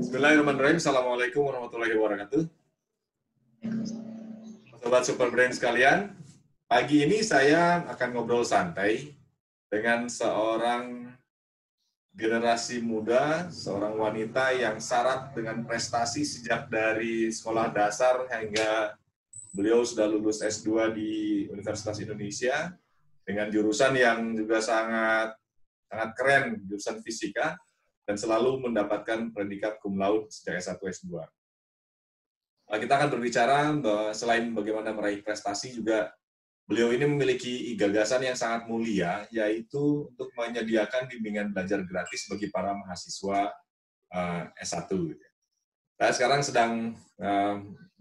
Bismillahirrahmanirrahim. Assalamualaikum warahmatullahi wabarakatuh. Sobat Super Brain sekalian, pagi ini saya akan ngobrol santai dengan seorang generasi muda, seorang wanita yang syarat dengan prestasi sejak dari sekolah dasar hingga beliau sudah lulus S2 di Universitas Indonesia dengan jurusan yang juga sangat keren, jurusan fisika, dan selalu mendapatkan predikat cum laude sejak S1 S2. Kita akan berbicara selain bagaimana meraih prestasi, juga beliau ini memiliki gagasan yang sangat mulia, yaitu untuk menyediakan bimbingan belajar gratis bagi para mahasiswa S1. Saya sekarang sedang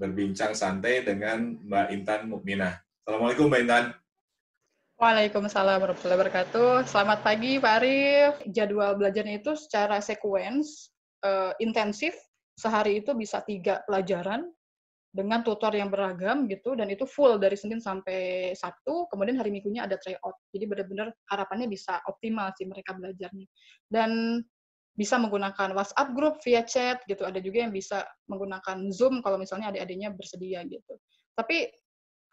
berbincang santai dengan Mbak Intan Mukminah. Assalamualaikum Mbak Intan. Waalaikumsalam warahmatullahi wabarakatuh. Selamat pagi Pak Arif. Jadwal belajarnya itu secara sequence intensif. Sehari itu bisa 3 pelajaran dengan tutor yang beragam gitu, dan itu full dari Senin sampai Sabtu. Kemudian hari Minggunya ada tryout. Jadi benar-benar harapannya bisa optimal sih mereka belajarnya. Dan bisa menggunakan WhatsApp group via chat gitu. Ada juga yang bisa menggunakan Zoom kalau misalnya adik-adiknya bersedia gitu. Tapi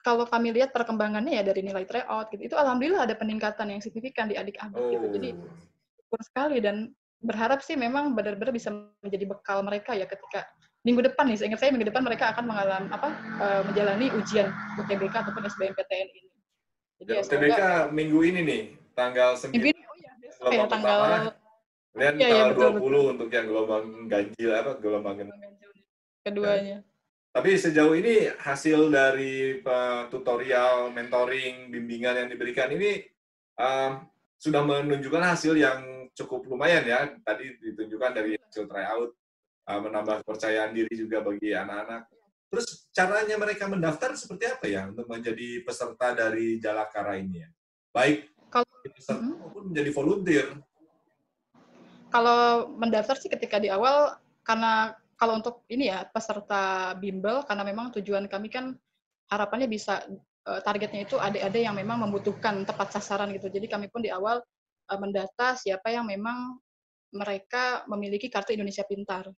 kalau kami lihat perkembangannya ya dari nilai tryout gitu, itu alhamdulillah ada peningkatan yang signifikan di adik-adik gitu. Jadi syukur sekali, dan berharap sih memang benar-benar bisa menjadi bekal mereka ya ketika minggu depan nih. Seingat saya minggu depan mereka akan menjalani ujian UTBK ataupun SBMPTN ini. Jadi ya, UTBK minggu ini nih, tanggal 9. Minggu ini, besok ya, tanggal kemudian tanggal 20 untuk yang gelombang ganjil, gelombang keduanya. Tapi sejauh ini hasil dari tutorial, mentoring, bimbingan yang diberikan ini sudah menunjukkan hasil yang cukup lumayan ya. Tadi ditunjukkan dari hasil tryout, menambah kepercayaan diri juga bagi anak-anak. Terus caranya mereka mendaftar seperti apa ya untuk menjadi peserta dari Jalakara ini ya? Baik peserta maupun menjadi volunteer. Kalau mendaftar sih ketika di awal, karena kalau untuk ini ya, peserta bimbel, karena memang tujuan kami kan harapannya bisa, targetnya itu adik-adik yang memang membutuhkan tepat sasaran gitu. Jadi kami pun di awal mendata siapa yang memang mereka memiliki kartu Indonesia Pintar.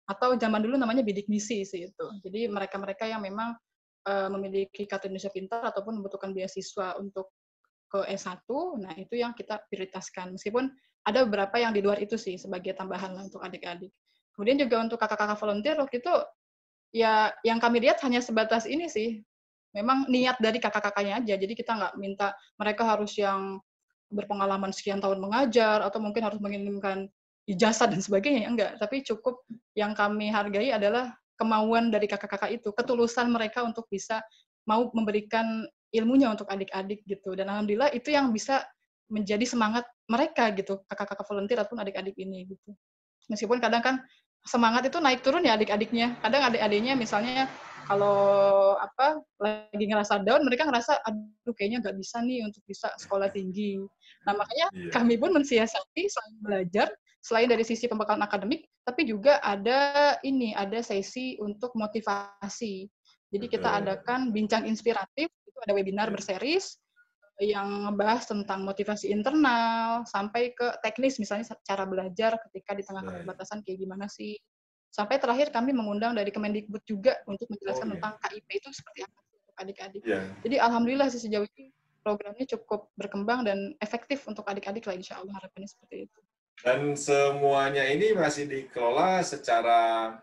Atau zaman dulu namanya bidik misi sih itu. Jadi mereka-mereka yang memang memiliki kartu Indonesia Pintar ataupun membutuhkan beasiswa untuk ke S1, nah itu yang kita prioritaskan. Meskipun ada beberapa yang di luar itu sih sebagai tambahan lah untuk adik-adik. Kemudian juga untuk kakak-kakak volunteer waktu itu, ya yang kami lihat hanya sebatas ini sih. Memang niat dari kakak-kakaknya aja, jadi kita nggak minta mereka harus yang berpengalaman sekian tahun mengajar, atau mungkin harus mengirimkan ijazah dan sebagainya, enggak. Tapi cukup yang kami hargai adalah kemauan dari kakak-kakak itu, ketulusan mereka untuk bisa mau memberikan ilmunya untuk adik-adik gitu. Dan alhamdulillah itu yang bisa menjadi semangat mereka gitu, kakak-kakak volunteer ataupun adik-adik ini gitu. Meskipun kadang kan semangat itu naik turun ya adik-adiknya. Kadang adik-adiknya misalnya kalau lagi ngerasa down, mereka ngerasa aduh kayaknya nggak bisa nih untuk bisa sekolah tinggi. Nah makanya kami pun mensiasati selain belajar, selain dari sisi pembekalan akademik, tapi juga ada sesi untuk motivasi. Jadi kita adakan bincang inspiratif, itu ada webinar berseris yang ngebahas tentang motivasi internal, sampai ke teknis, misalnya cara belajar ketika di tengah keterbatasan kayak gimana sih. Sampai terakhir kami mengundang dari Kemendikbud juga untuk menjelaskan tentang KIP itu seperti apa untuk adik-adik. Jadi alhamdulillah sih sejauh ini programnya cukup berkembang dan efektif untuk adik-adik lah, insya Allah harapannya seperti itu. Dan semuanya ini masih dikelola secara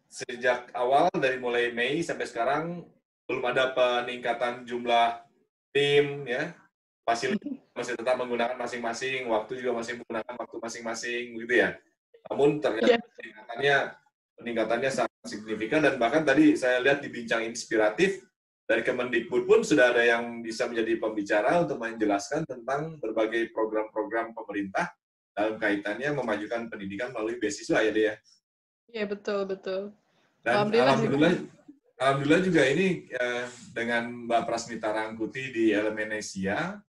sejak awal, dari mulai Mei sampai sekarang belum ada peningkatan jumlah tim ya, fasilitas masih tetap menggunakan masing-masing, waktu juga masih menggunakan waktu masing-masing gitu ya. Namun ternyata peningkatannya peningkatannya sangat signifikan, dan bahkan tadi saya lihat di bincang inspiratif dari Kemendikbud pun sudah ada yang bisa menjadi pembicara untuk menjelaskan tentang berbagai program-program pemerintah dalam kaitannya memajukan pendidikan melalui beasiswa ya dia. Iya, betul, betul. Dan Alhamdulillah juga. alhamdulillah juga ini dengan Mbak Prasmita Rangkuti di Elemenesia,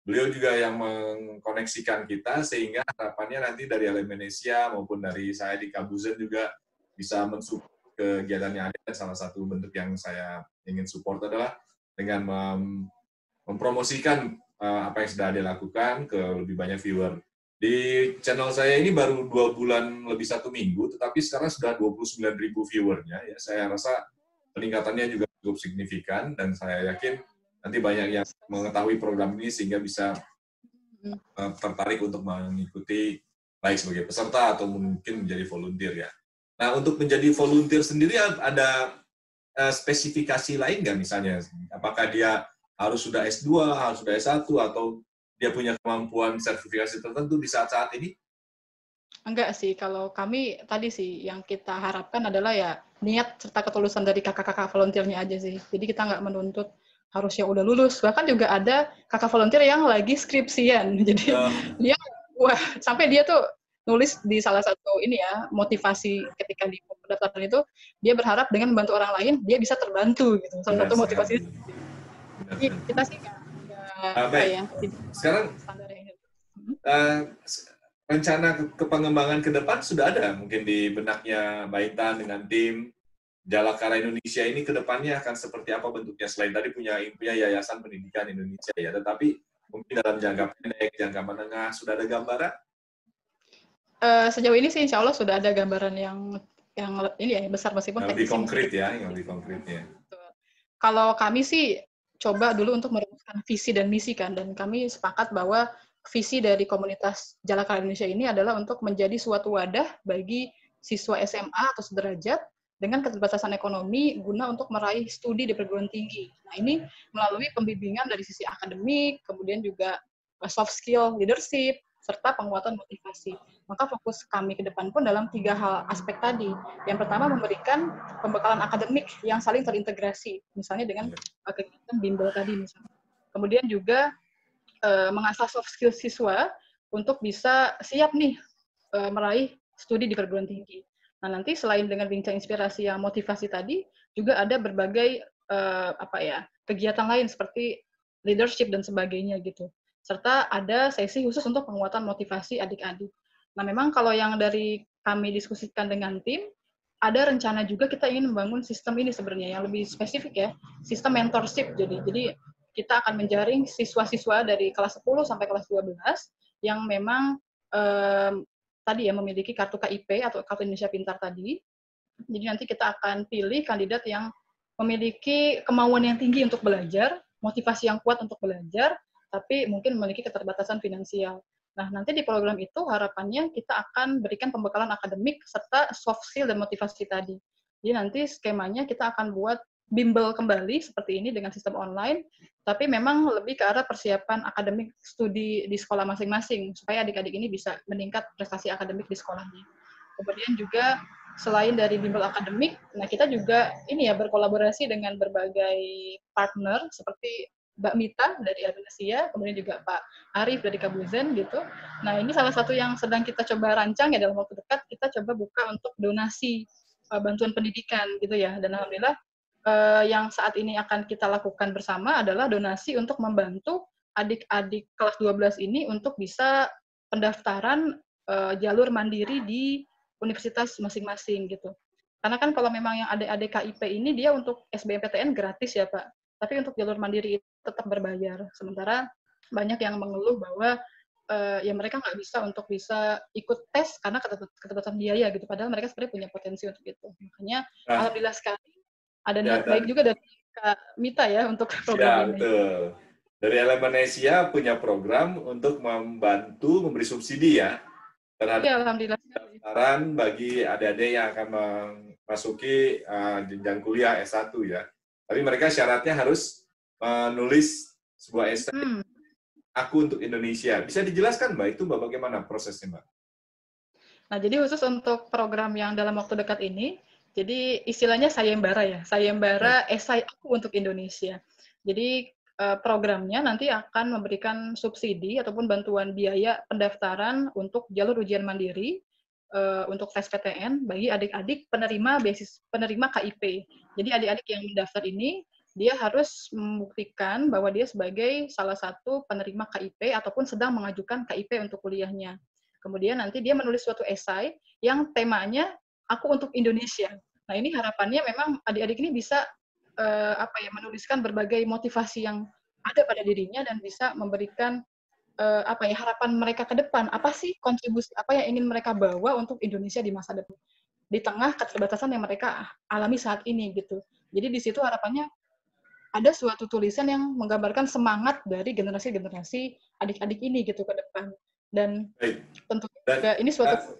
beliau juga yang mengkoneksikan kita sehingga harapannya nanti dari Elemenesia maupun dari saya di Kabuzen juga bisa mensupport kegiatannya ada. Salah satu bentuk yang saya ingin support adalah dengan mempromosikan apa yang sudah dia lakukan ke lebih banyak viewer. Di channel saya ini baru 2 bulan lebih 1 minggu, tetapi sekarang sudah 29.000 viewernya. Ya, saya rasa peningkatannya juga cukup signifikan, dan saya yakin nanti banyak yang mengetahui program ini sehingga bisa tertarik untuk mengikuti baik sebagai peserta atau mungkin menjadi volunteer ya. Nah, untuk menjadi volunteer sendiri ada spesifikasi lain nggak misalnya? Apakah dia harus sudah S2, harus sudah S1, atau dia punya kemampuan sertifikasi tertentu di saat-saat ini? Enggak sih, kalau kami tadi sih yang kita harapkan adalah ya niat serta ketulusan dari kakak-kakak volunteernya aja sih. Jadi kita nggak menuntut harus yang udah lulus. Bahkan juga ada kakak volunteer yang lagi skripsian. Jadi dia, wah, sampai dia tuh nulis di salah satu ini ya, motivasi ketika di pendaftaran itu, dia berharap dengan membantu orang lain, dia bisa terbantu gitu. Salah satu motivasi. Jadi kita sih nggak baik. ya, Sekarang standar yang rencana kepengembangan ke depan sudah ada mungkin di benaknya Mbak Intan dengan tim Jalakara Indonesia ini ke depannya akan seperti apa bentuknya, selain tadi punya Yayasan Pendidikan Indonesia ya, tetapi mungkin dalam jangka pendek, jangka menengah sudah ada gambaran? Sejauh ini sih insya Allah sudah ada gambaran yang ini ya besar meskipun yang lebih konkret sedikit. ya, yang lebih konkret ya. Kalau kami sih coba dulu untuk merumuskan visi dan misi kan, dan kami sepakat bahwa visi dari komunitas Jalakara Indonesia ini adalah untuk menjadi suatu wadah bagi siswa SMA atau sederajat dengan keterbatasan ekonomi guna untuk meraih studi di perguruan tinggi. Nah, ini melalui pembimbingan dari sisi akademik, kemudian juga soft skill leadership, serta penguatan motivasi. Maka fokus kami ke depan pun dalam 3 hal aspek tadi. Yang pertama, memberikan pembekalan akademik yang saling terintegrasi, misalnya dengan kegiatan bimbel tadi misalnya. Kemudian juga mengasah soft skill siswa untuk bisa siap nih meraih studi di perguruan tinggi. Nah, nanti selain dengan bincang inspirasi yang motivasi tadi, juga ada berbagai kegiatan lain seperti leadership dan sebagainya gitu. Serta ada sesi khusus untuk penguatan motivasi adik-adik. Nah, memang kalau yang dari kami diskusikan dengan tim, ada rencana juga kita ingin membangun sistem ini sebenarnya yang lebih spesifik ya, sistem mentorship. Jadi kita akan menjaring siswa-siswa dari kelas 10 sampai kelas 12 yang memang tadi ya memiliki kartu KIP atau kartu Indonesia Pintar tadi. Jadi nanti kita akan pilih kandidat yang memiliki kemauan yang tinggi untuk belajar, motivasi yang kuat untuk belajar, tapi mungkin memiliki keterbatasan finansial. Nah, nanti di program itu harapannya kita akan berikan pembekalan akademik serta soft skill dan motivasi tadi. Jadi nanti skemanya kita akan buat bimbel kembali seperti ini dengan sistem online, tapi memang lebih ke arah persiapan akademik studi di sekolah masing-masing, supaya adik-adik ini bisa meningkat prestasi akademik di sekolahnya. Kemudian juga selain dari bimbel akademik, nah kita juga ini ya berkolaborasi dengan berbagai partner seperti Mbak Mita dari Indonesia, kemudian juga Pak Arif dari Kabuzen gitu. Nah, ini salah satu yang sedang kita coba rancang ya dalam waktu dekat, kita coba buka untuk donasi bantuan pendidikan gitu ya. Dan alhamdulillah yang saat ini akan kita lakukan bersama adalah donasi untuk membantu adik-adik kelas 12 ini untuk bisa pendaftaran jalur mandiri di universitas masing-masing gitu. Karena kan kalau memang yang adik-adik KIP ini dia untuk SBMPTN gratis ya Pak, tapi untuk jalur mandiri itu tetap berbayar. Sementara banyak yang mengeluh bahwa ya mereka nggak bisa untuk bisa ikut tes karena keterbatasan biaya gitu. Padahal mereka sebenarnya punya potensi untuk itu. Makanya alhamdulillah sekali ada niat baik juga dari Kak Mita ya untuk program ini. Betul. Dari Elemenesia punya program untuk membantu memberi subsidi ya terhadap pendaftaran bagi adik-adik yang akan memasuki jenjang kuliah S1 ya. Tapi mereka syaratnya harus menulis sebuah esai Aku untuk Indonesia. Bisa dijelaskan Mbak, itu Mbak bagaimana prosesnya Mbak? Nah, jadi khusus untuk program yang dalam waktu dekat ini, jadi istilahnya sayembara ya, Baik. sayembara esai aku untuk Indonesia. Jadi programnya nanti akan memberikan subsidi ataupun bantuan biaya pendaftaran untuk jalur ujian mandiri untuk tes PTN bagi adik-adik penerima KIP. Jadi adik-adik yang mendaftar ini dia harus membuktikan bahwa dia sebagai salah satu penerima KIP ataupun sedang mengajukan KIP untuk kuliahnya. Kemudian nanti dia menulis suatu esai yang temanya aku untuk Indonesia. Nah, ini harapannya memang adik-adik ini bisa menuliskan berbagai motivasi yang ada pada dirinya dan bisa memberikan harapan mereka ke depan. Apa sih kontribusi apa yang ingin mereka bawa untuk Indonesia di masa depan? Di tengah keterbatasan yang mereka alami saat ini gitu. Jadi di situ harapannya ada suatu tulisan yang menggambarkan semangat dari generasi-generasi adik-adik ini gitu ke depan. Dan Baik. tentunya Dan juga ini suatu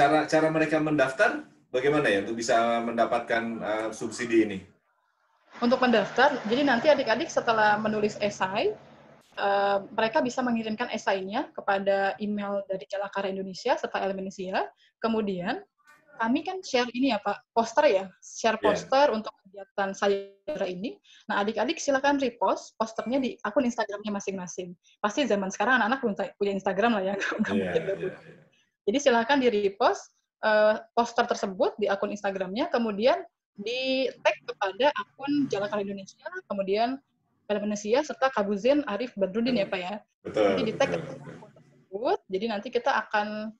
cara mereka mendaftar bagaimana ya untuk bisa mendapatkan subsidi ini? untuk mendaftar. Jadi nanti adik-adik setelah menulis esai, mereka bisa mengirimkan esainya kepada email dari Jalakara Indonesia serta Elemensia. Kemudian kami kan share ini ya Pak, poster ya, share Ya. poster untuk kegiatan sayembara ini. Nah adik-adik silakan repost posternya di akun Instagramnya masing-masing. Pasti zaman sekarang anak-anak belum punya Instagram lah ya, nggak Iya, mungkin nggak iya, punya. iya. Jadi silakan di repost poster tersebut di akun Instagramnya, kemudian di tag kepada akun Jalakara Indonesia, kemudian Elemensia serta Kabuzin Arif Badrudin ya Pak ya. Nanti Betul, di tag betul, ke betul. akun tersebut, jadi nanti kita akan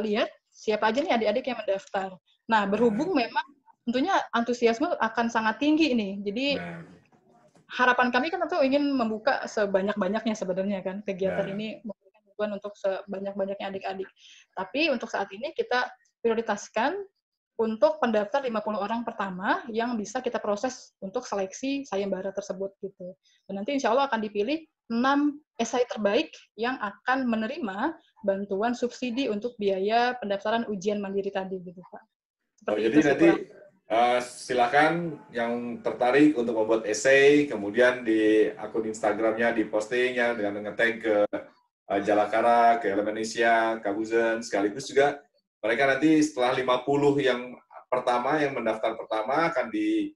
lihat siapa aja nih adik-adik yang mendaftar. Nah, Nah, berhubung memang tentunya antusiasme akan sangat tinggi ini. Jadi nah, harapan kami kan tentu ingin membuka sebanyak-banyaknya sebenarnya kan kegiatan nah. ini memberikan bantuan untuk sebanyak-banyaknya adik-adik. Tapi untuk saat ini kita prioritaskan untuk pendaftar 50 orang pertama yang bisa kita proses untuk seleksi sayembara tersebut gitu. Dan nanti insya Allah akan dipilih 6 esai terbaik yang akan menerima bantuan subsidi untuk biaya pendaftaran ujian mandiri tadi gitu Pak. Oh, Seperti jadi itu sih nanti kurang. silakan yang tertarik untuk membuat esai, kemudian di akun Instagramnya diposting ya dengan nge-tag ke Jalakara, ke Elemenisia, Kabuzen, sekaligus juga mereka nanti setelah 50 yang pertama, yang mendaftar pertama akan di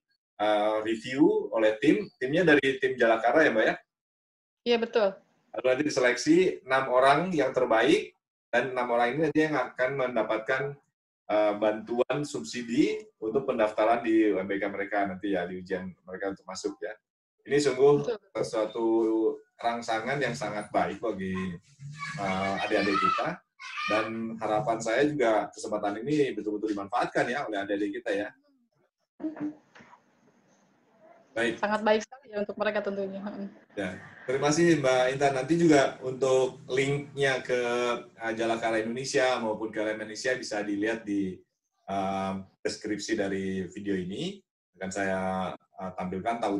review oleh timnya dari tim Jalakara ya Mbak ya? Iya betul. Lalu nanti diseleksi 6 orang yang terbaik, dan 6 orang ini nanti yang akan mendapatkan bantuan subsidi untuk pendaftaran di UMBK mereka nanti ya, di ujian mereka untuk masuk ya. Ini sungguh Betul. sesuatu rangsangan yang sangat baik bagi adik-adik kita, dan harapan saya juga kesempatan ini betul-betul dimanfaatkan ya oleh adik-adik kita ya. Baik. Sangat baik sekali ya untuk mereka tentunya. Ya, terima kasih Mbak Intan. Nanti juga untuk linknya ke Jalakara Indonesia maupun ke Indonesia bisa dilihat di deskripsi dari video ini. Akan saya tampilkan tahu